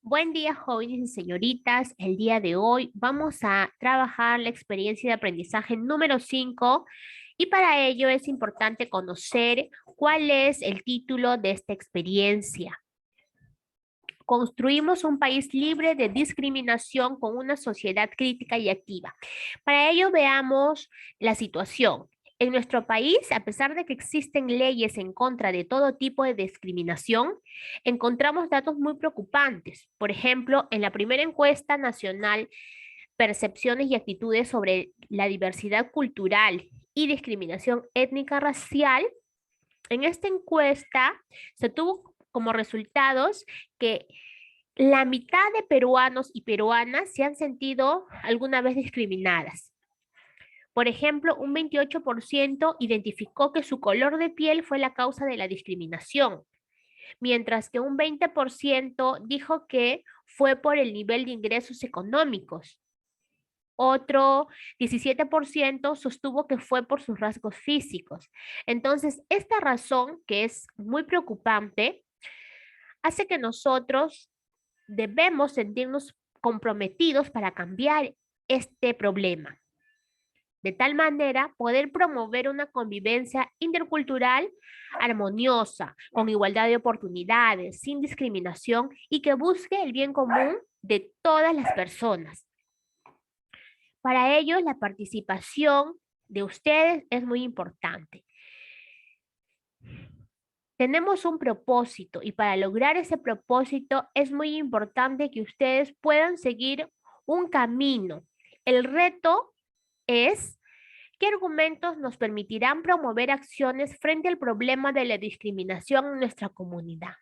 Buen día, jóvenes y señoritas. El día de hoy vamos a trabajar la experiencia de aprendizaje número 5 y para ello es importante conocer cuál es el título de esta experiencia. Construimos un país libre de discriminación con una sociedad crítica y activa. Para ello veamos la situación. En nuestro país, a pesar de que existen leyes en contra de todo tipo de discriminación, encontramos datos muy preocupantes. Por ejemplo, en la primera encuesta nacional, Percepciones y actitudes sobre la diversidad cultural y discriminación étnica racial, en esta encuesta se tuvo como resultados que la mitad de peruanos y peruanas se han sentido alguna vez discriminadas. Por ejemplo, un 28% identificó que su color de piel fue la causa de la discriminación, mientras que un 20% dijo que fue por el nivel de ingresos económicos. Otro 17% sostuvo que fue por sus rasgos físicos. Entonces, esta razón, que es muy preocupante, hace que nosotros debemos sentirnos comprometidos para cambiar este problema. De tal manera, poder promover una convivencia intercultural armoniosa, con igualdad de oportunidades, sin discriminación y que busque el bien común de todas las personas. Para ello, la participación de ustedes es muy importante. Tenemos un propósito y para lograr ese propósito es muy importante que ustedes puedan seguir un camino. El reto es qué argumentos nos permitirán promover acciones frente al problema de la discriminación en nuestra comunidad.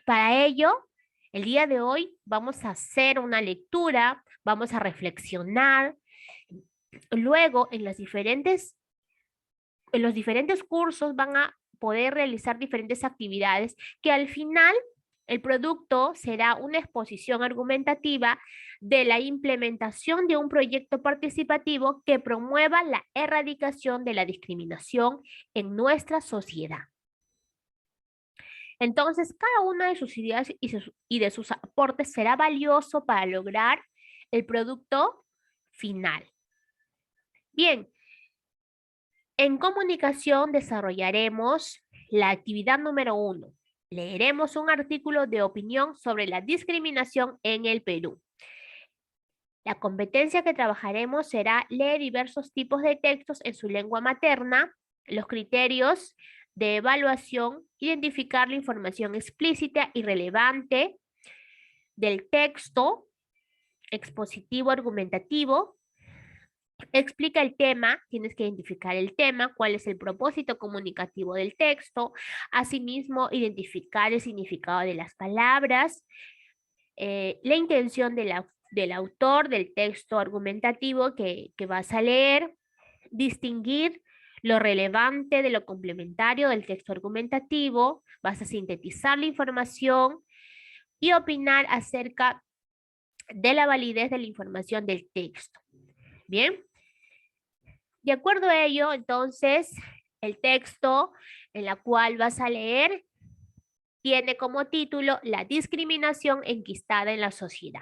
Para ello, el día de hoy vamos a hacer una lectura, vamos a reflexionar. Luego, en los diferentes cursos van a poder realizar diferentes actividades que al final el producto será una exposición argumentativa de la implementación de un proyecto participativo que promueva la erradicación de la discriminación en nuestra sociedad. Entonces, cada una de sus ideas y de sus aportes será valioso para lograr el producto final. Bien, en comunicación desarrollaremos la actividad número 1. Leeremos un artículo de opinión sobre la discriminación en el Perú. La competencia que trabajaremos será leer diversos tipos de textos en su lengua materna, los criterios de evaluación, identificar la información explícita y relevante del texto, expositivo argumentativo. Explica el tema, tienes que identificar el tema, cuál es el propósito comunicativo del texto, asimismo identificar el significado de las palabras, la intención del autor del texto argumentativo que vas a leer, distinguir lo relevante de lo complementario del texto argumentativo, vas a sintetizar la información y opinar acerca de la validez de la información del texto. Bien. De acuerdo a ello, entonces, el texto en la cual vas a leer tiene como título La discriminación enquistada en la sociedad.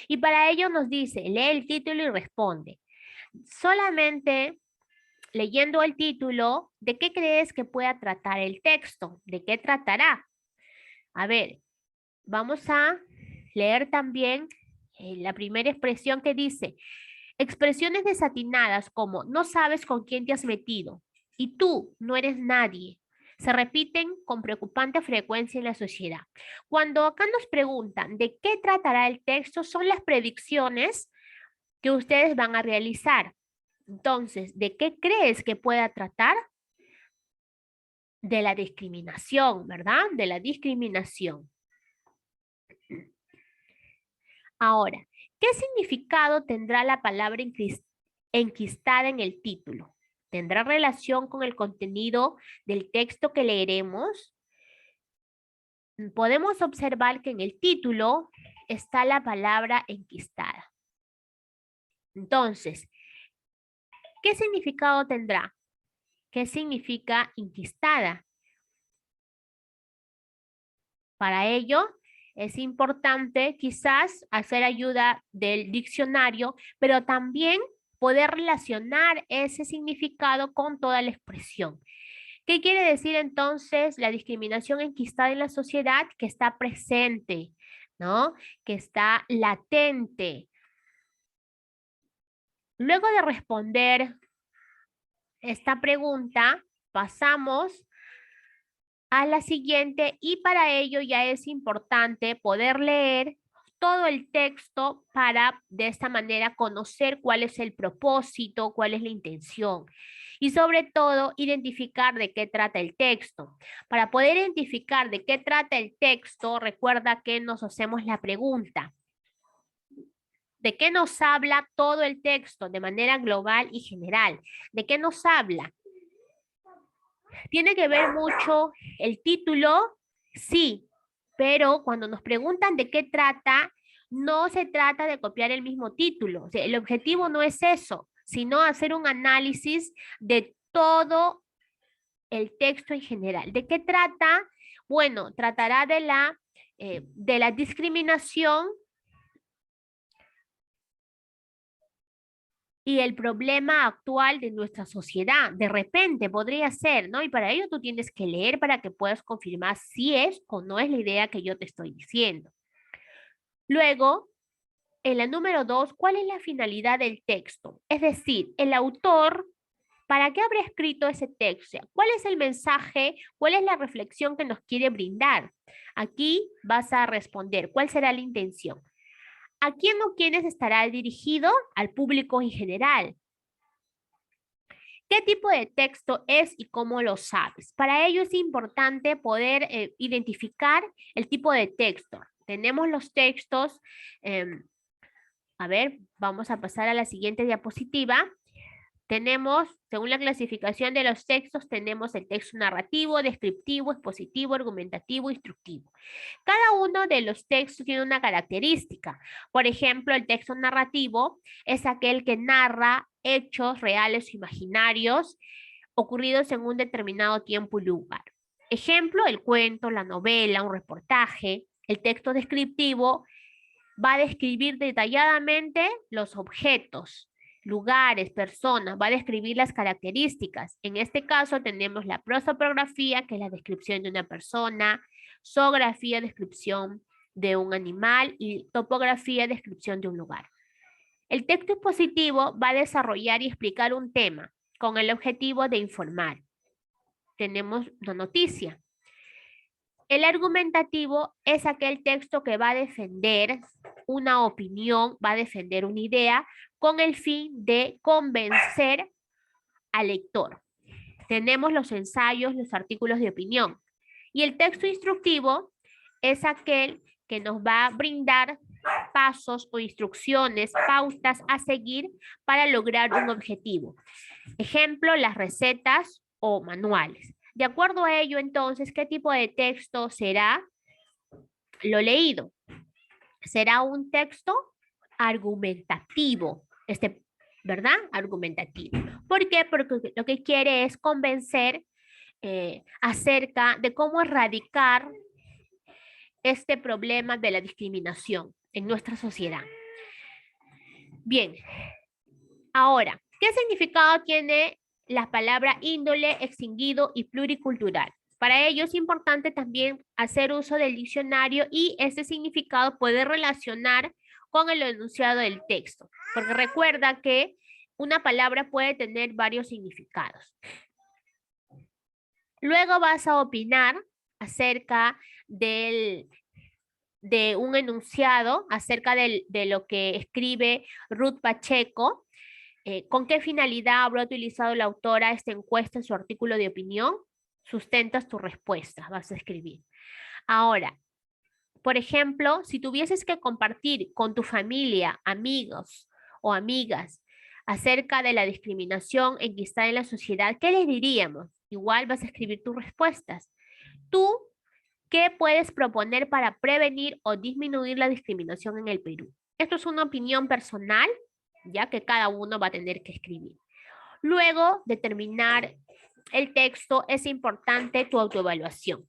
Y para ello nos dice, lee el título y responde. Solamente leyendo el título, ¿de qué crees que pueda tratar el texto? ¿De qué tratará? A ver, vamos a leer también la primera expresión que dice, expresiones desatinadas como no sabes con quién te has metido y tú no eres nadie se repiten con preocupante frecuencia en la sociedad. Cuando acá nos preguntan de qué tratará el texto, son las predicciones que ustedes van a realizar. Entonces, ¿de qué crees que pueda tratar? De la discriminación, ¿verdad? De la discriminación. Ahora, ¿qué significado tendrá la palabra enquistada en el título? ¿Tendrá relación con el contenido del texto que leeremos? Podemos observar que en el título está la palabra enquistada. Entonces, ¿qué significado tendrá? ¿Qué significa enquistada? Para ello, es importante quizás hacer ayuda del diccionario, pero también poder relacionar ese significado con toda la expresión. ¿Qué quiere decir entonces la discriminación enquistada en la sociedad? Que está presente, ¿no? Que está latente. Luego de responder esta pregunta, pasamos a la siguiente y para ello ya es importante poder leer todo el texto para de esta manera conocer cuál es el propósito, cuál es la intención y sobre todo identificar de qué trata el texto. Para poder identificar de qué trata el texto, recuerda que nos hacemos la pregunta: ¿de qué nos habla todo el texto de manera global y general? ¿De qué nos habla? ¿Tiene que ver mucho el título? Sí, pero cuando nos preguntan de qué trata, no se trata de copiar el mismo título. O sea, el objetivo no es eso, sino hacer un análisis de todo el texto en general. ¿De qué trata? Bueno, tratará de la discriminación y el problema actual de nuestra sociedad. De repente podría ser, ¿no? Y para ello tú tienes que leer para que puedas confirmar si es o no es la idea que yo te estoy diciendo. Luego, en la número 2, ¿cuál es la finalidad del texto? Es decir, el autor, ¿para qué habrá escrito ese texto? ¿Cuál es el mensaje? ¿Cuál es la reflexión que nos quiere brindar? Aquí vas a responder, ¿cuál será la intención? ¿A quién o quiénes estará dirigido? Al público en general. ¿Qué tipo de texto es y cómo lo sabes? Para ello es importante poder identificar el tipo de texto. Tenemos los textos, a ver, vamos a pasar a la siguiente diapositiva. Tenemos, según la clasificación de los textos, tenemos el texto narrativo, descriptivo, expositivo, argumentativo, instructivo. Cada uno de los textos tiene una característica. Por ejemplo, el texto narrativo es aquel que narra hechos reales o imaginarios ocurridos en un determinado tiempo y lugar. Ejemplo, el cuento, la novela, un reportaje. El texto descriptivo va a describir detalladamente los objetos, lugares, personas, va a describir las características. En este caso tenemos la prosopografía, que es la descripción de una persona, zoografía, descripción de un animal y topografía, descripción de un lugar. El texto expositivo va a desarrollar y explicar un tema con el objetivo de informar. Tenemos una noticia. El argumentativo es aquel texto que va a defender una opinión, va a defender una idea con el fin de convencer al lector. Tenemos los ensayos, los artículos de opinión. Y el texto instructivo es aquel que nos va a brindar pasos o instrucciones, pautas a seguir para lograr un objetivo. Ejemplo, las recetas o manuales. De acuerdo a ello, entonces, ¿qué tipo de texto será lo leído? Será un texto argumentativo, ¿verdad? Argumentativo. ¿Por qué? Porque lo que quiere es convencer acerca de cómo erradicar este problema de la discriminación en nuestra sociedad. Bien, ahora, ¿qué significado tiene la palabra índole, extinguido y pluricultural? Para ello es importante también hacer uso del diccionario y este significado puede relacionar con el enunciado del texto, porque recuerda que una palabra puede tener varios significados. Luego vas a opinar acerca de un enunciado, acerca de lo que escribe Ruth Pacheco. ¿Con qué finalidad habrá utilizado la autora esta encuesta en su artículo de opinión? Sustentas tu respuesta, vas a escribir. Ahora, por ejemplo, si tuvieses que compartir con tu familia, amigos o amigas acerca de la discriminación enquistada en la sociedad, ¿qué les diríamos? Igual vas a escribir tus respuestas. ¿Tú qué puedes proponer para prevenir o disminuir la discriminación en el Perú? Esto es una opinión personal, ya que cada uno va a tener que escribir. Luego de terminar el texto, es importante tu autoevaluación.